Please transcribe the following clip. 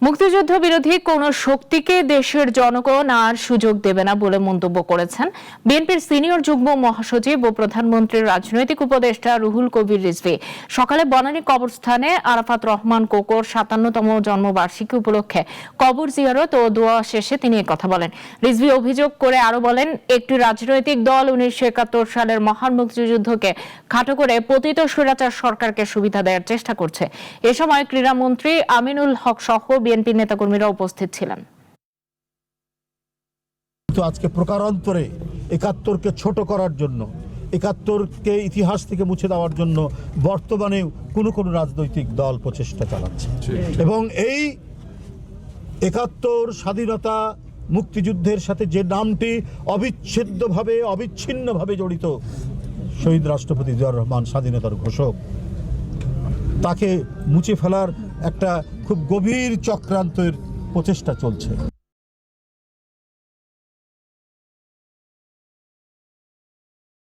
মুক্তিযুদ্ধ বিরোধী কোন শক্তিকে দেশের জনগণ আর সুযোগ দেবে না বলে মন্তব্য করেছেন বিএনপির সিনিয়র যুগ্ম মহাসচিব ও প্রধানমন্ত্রীর রাজনৈতিক উপদেষ্টা রুহুল কবির রিজভী। সকালে বনানী কবরস্থানে আরাফাত রহমান কোকোর ৫৭তম জন্মবার্ষিকী উপলক্ষে কবর জিয়ারত ও দোয়া শেষে তিনি একথা বলেন। রিজভী অভিযোগ করে আরো বলেন, একটি রাজনৈতিক দল ১৯৭১ সালের মহান মুক্তিযুদ্ধকে খাটো করে পতিত স্বৈরাচার সরকারকে সুবিধা দেওয়ার চেষ্টা করছে। এ সময় ক্রীড়ামন্ত্রী আমিনুল হক সহ বিএনপি নেতাকর্মীরা উপস্থিত ছিলেন। আজকে প্রকারান্তরে ৭১কে ছোট করার জন্য, ৭১কে ইতিহাস থেকে মুছে দেওয়ার জন্য বর্তমানে কোনো রাজনৈতিক দল প্রচেষ্টা চালাচ্ছে এবং এই ৭১ স্বাধীনতা মুক্তিযুদ্ধের সাথে যে নামটি অবিচ্ছিন্নভাবে জড়িত, শহীদ রাষ্ট্রপতি জিয়াউর রহমান স্বাধীনতার ঘোষক, তাকে মুছে ফেলার একটা খুব গভীর চক্রান্তের প্রচেষ্টা চলছে।